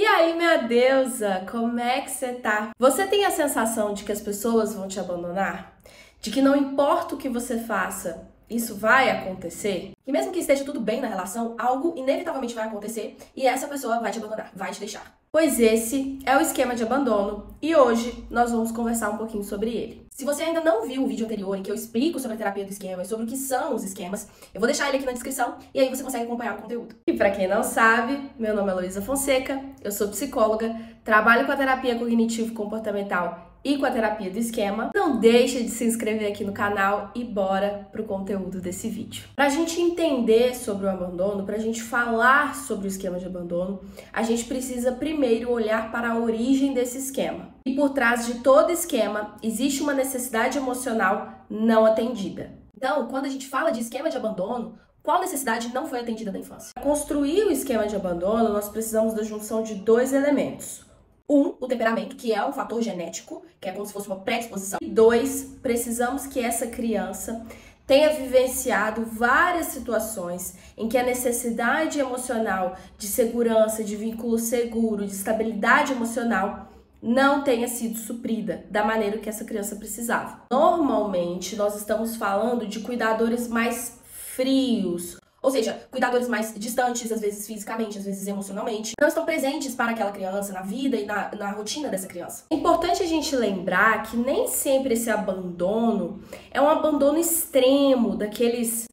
E aí, minha deusa, como é que você tá? Você tem a sensação de que as pessoas vão te abandonar? De que não importa o que você faça, isso vai acontecer? Que mesmo que esteja tudo bem na relação, algo inevitavelmente vai acontecer e essa pessoa vai te abandonar, vai te deixar. Pois esse é o esquema de abandono e hoje nós vamos conversar um pouquinho sobre ele. Se você ainda não viu o vídeo anterior em que eu explico sobre a terapia do esquema e sobre o que são os esquemas, eu vou deixar ele aqui na descrição e aí você consegue acompanhar o conteúdo. E pra quem não sabe, meu nome é Luísa Fonseca, eu sou psicóloga, trabalho com a terapia cognitivo-comportamental e com a terapia do esquema. Não deixe de se inscrever aqui no canal e bora pro conteúdo desse vídeo. Pra gente entender sobre o abandono, pra gente falar sobre o esquema de abandono, a gente precisa primeiro olhar para a origem desse esquema. E por trás de todo esquema, existe uma necessidade emocional não atendida. Então, quando a gente fala de esquema de abandono, qual necessidade não foi atendida na infância? Para construir o esquema de abandono, nós precisamos da junção de dois elementos. O temperamento, que é um fator genético, que é como se fosse uma predisposição. E 2, precisamos que essa criança tenha vivenciado várias situações em que a necessidade emocional de segurança, de vínculo seguro, de estabilidade emocional não tenha sido suprida da maneira que essa criança precisava. Normalmente, nós estamos falando de cuidadores mais frios, ou seja, cuidadores mais distantes, às vezes fisicamente, às vezes emocionalmente, não estão presentes para aquela criança na vida e na rotina dessa criança. É importante a gente lembrar que nem sempre esse abandono é um abandono extremo, daqueles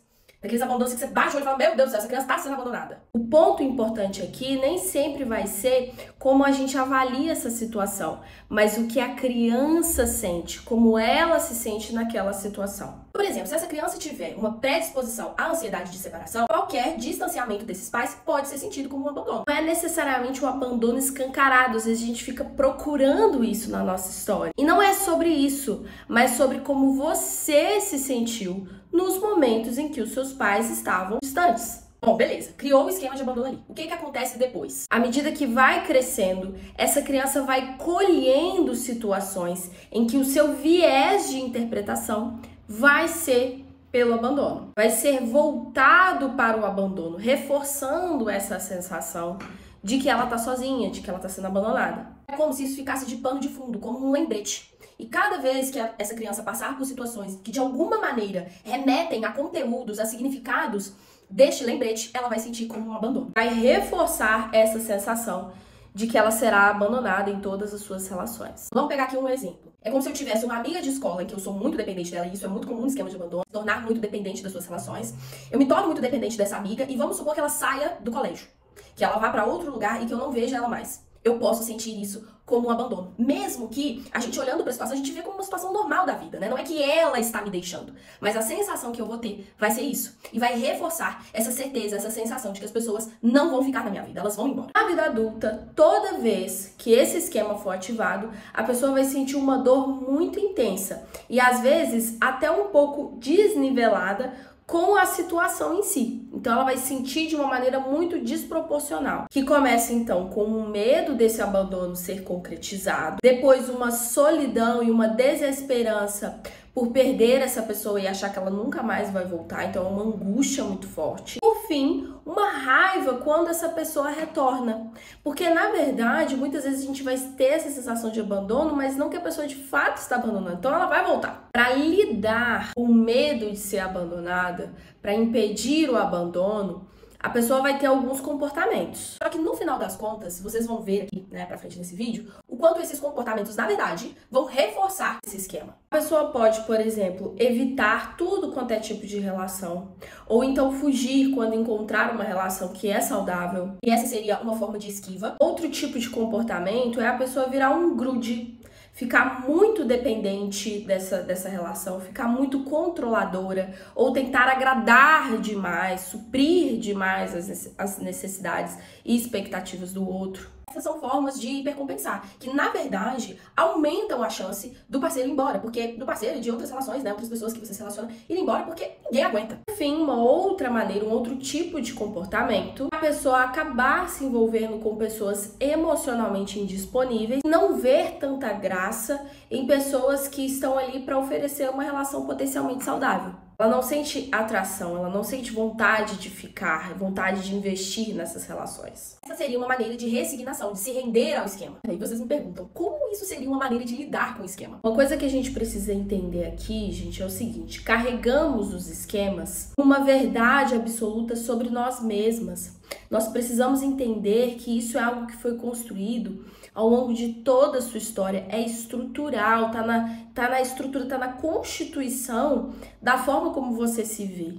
abandonos que você bate o olho e fala, meu Deus do céu, essa criança está sendo abandonada. O ponto importante aqui nem sempre vai ser como a gente avalia essa situação, mas o que a criança sente, como ela se sente naquela situação. Por exemplo, se essa criança tiver uma predisposição à ansiedade de separação, qualquer distanciamento desses pais pode ser sentido como um abandono. Não é necessariamente um abandono escancarado, às vezes a gente fica procurando isso na nossa história. E não é sobre isso, mas sobre como você se sentiu nos momentos em que os seus pais estavam distantes. Bom, beleza, criou o esquema de abandono ali. O que acontece depois? À medida que vai crescendo, essa criança vai colhendo situações em que o seu viés de interpretação vai ser pelo abandono. Vai ser voltado para o abandono, reforçando essa sensação de que ela tá sozinha, de que ela tá sendo abandonada. É como se isso ficasse de pano de fundo, como um lembrete. E cada vez que essa criança passar por situações que de alguma maneira remetem a conteúdos, a significados deste lembrete, ela vai sentir como um abandono. Vai reforçar essa sensação de que ela será abandonada em todas as suas relações. Vamos pegar aqui um exemplo. É como se eu tivesse uma amiga de escola em que eu sou muito dependente dela, e isso é muito comum no esquema de abandono, se tornar muito dependente das suas relações. Eu me torno muito dependente dessa amiga e vamos supor que ela saia do colégio, que ela vá para outro lugar e que eu não veja ela mais. Eu posso sentir isso como um abandono. Mesmo que a gente olhando para a situação, a gente vê como uma situação normal da vida, né? Não é que ela está me deixando, mas a sensação que eu vou ter vai ser isso. E vai reforçar essa certeza, essa sensação de que as pessoas não vão ficar na minha vida, elas vão embora. Na vida adulta, toda vez que esse esquema for ativado, a pessoa vai sentir uma dor muito intensa e às vezes até um pouco desnivelada com a situação em si. Então ela vai sentir de uma maneira muito desproporcional, que começa então com um medo desse abandono ser concretizado, depois uma solidão e uma desesperança por perder essa pessoa e achar que ela nunca mais vai voltar, então é uma angústia muito forte. Por fim, uma raiva quando essa pessoa retorna, porque na verdade muitas vezes a gente vai ter essa sensação de abandono, mas não que a pessoa de fato está abandonando, então ela vai voltar. Para lidar com o medo de ser abandonada, para impedir o abandono, a pessoa vai ter alguns comportamentos. Só que no final das contas, vocês vão ver aqui, né, pra frente nesse vídeo, o quanto esses comportamentos, na verdade, vão reforçar esse esquema. A pessoa pode, por exemplo, evitar tudo quanto é tipo de relação, ou então fugir quando encontrar uma relação que é saudável, e essa seria uma forma de esquiva. Outro tipo de comportamento é a pessoa virar um grude, ficar muito dependente dessa relação, ficar muito controladora ou tentar agradar demais, suprir demais as necessidades e expectativas do outro. Essas são formas de hipercompensar, que na verdade aumentam a chance do parceiro ir embora, porque do parceiro e de outras relações, né, outras pessoas que você se relaciona, ir embora porque ninguém aguenta. Enfim, uma outra maneira, um outro tipo de comportamento, a pessoa acabar se envolvendo com pessoas emocionalmente indisponíveis, não ver tanta graça em pessoas que estão ali para oferecer uma relação potencialmente saudável. Ela não sente atração, ela não sente vontade de ficar, vontade de investir nessas relações. Essa seria uma maneira de resignação, de se render ao esquema. Aí vocês me perguntam, como isso seria uma maneira de lidar com o esquema? Uma coisa que a gente precisa entender aqui, gente, é o seguinte: carregamos os esquemas uma verdade absoluta sobre nós mesmas. Nós precisamos entender que isso é algo que foi construído ao longo de toda a sua história, é estrutural, tá na estrutura, tá na constituição da forma como você se vê.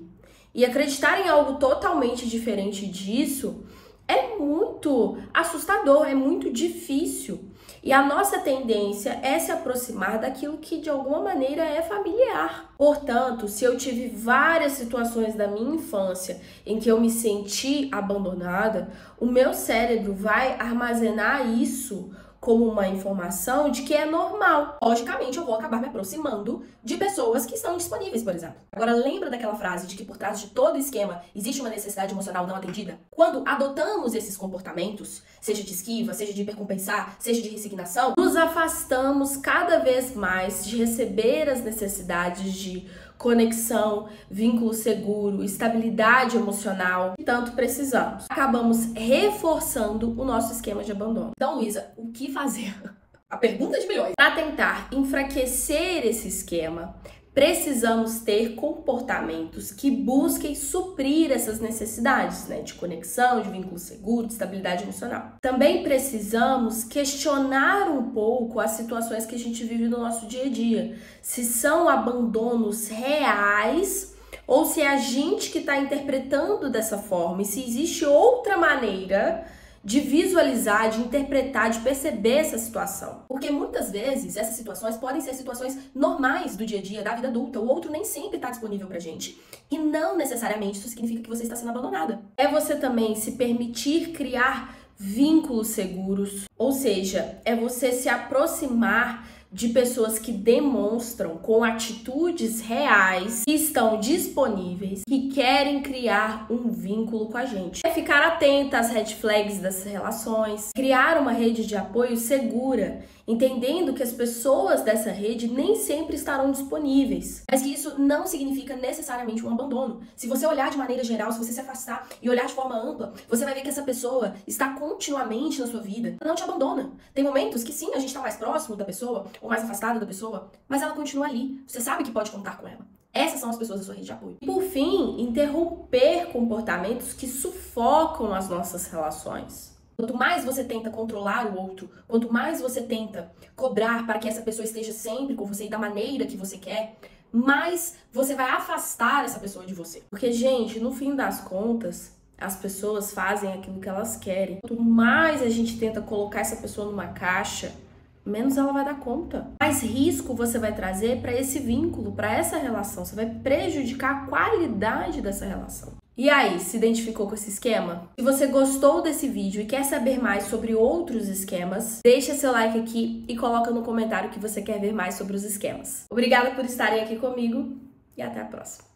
E acreditar em algo totalmente diferente disso é muito assustador, é muito difícil. E a nossa tendência é se aproximar daquilo que de alguma maneira é familiar. Portanto, se eu tive várias situações da minha infância em que eu me senti abandonada, o meu cérebro vai armazenar isso como uma informação de que é normal. Logicamente, eu vou acabar me aproximando de pessoas que estão disponíveis, por exemplo. Agora, lembra daquela frase de que por trás de todo esquema existe uma necessidade emocional não atendida? Quando adotamos esses comportamentos, seja de esquiva, seja de hipercompensar, seja de resignação, nos afastamos cada vez mais de receber as necessidades de conexão, vínculo seguro, estabilidade emocional que tanto precisamos. Acabamos reforçando o nosso esquema de abandono. Então, Luísa, o que fazer? A pergunta de milhões. Para tentar enfraquecer esse esquema, precisamos ter comportamentos que busquem suprir essas necessidades, né, de conexão, de vínculo seguro, de estabilidade emocional. Também precisamos questionar um pouco as situações que a gente vive no nosso dia a dia, se são abandonos reais ou se é a gente que está interpretando dessa forma e se existe outra maneira de visualizar, de interpretar, de perceber essa situação. Porque muitas vezes essas situações podem ser situações normais do dia a dia, da vida adulta. O outro nem sempre está disponível pra gente. E não necessariamente isso significa que você está sendo abandonada. É você também se permitir criar vínculos seguros, ou seja, é você se aproximar de pessoas que demonstram com atitudes reais que estão disponíveis, que querem criar um vínculo com a gente. É ficar atenta às red flags das relações, criar uma rede de apoio segura, entendendo que as pessoas dessa rede nem sempre estarão disponíveis, mas que isso não significa necessariamente um abandono. Se você olhar de maneira geral, se você se afastar e olhar de forma ampla, você vai ver que essa pessoa está continuamente na sua vida, não te abandona. Tem momentos que sim, a gente está mais próximo da pessoa, ou mais afastada da pessoa, mas ela continua ali. Você sabe que pode contar com ela. Essas são as pessoas da sua rede de apoio. E por fim, interromper comportamentos que sufocam as nossas relações. Quanto mais você tenta controlar o outro, quanto mais você tenta cobrar para que essa pessoa esteja sempre com você e da maneira que você quer, mais você vai afastar essa pessoa de você. Porque, gente, no fim das contas, as pessoas fazem aquilo que elas querem. Quanto mais a gente tenta colocar essa pessoa numa caixa, menos ela vai dar conta. Mais risco você vai trazer para esse vínculo, para essa relação. Você vai prejudicar a qualidade dessa relação. E aí, se identificou com esse esquema? Se você gostou desse vídeo e quer saber mais sobre outros esquemas, deixa seu like aqui e coloca no comentário que você quer ver mais sobre os esquemas. Obrigada por estarem aqui comigo e até a próxima.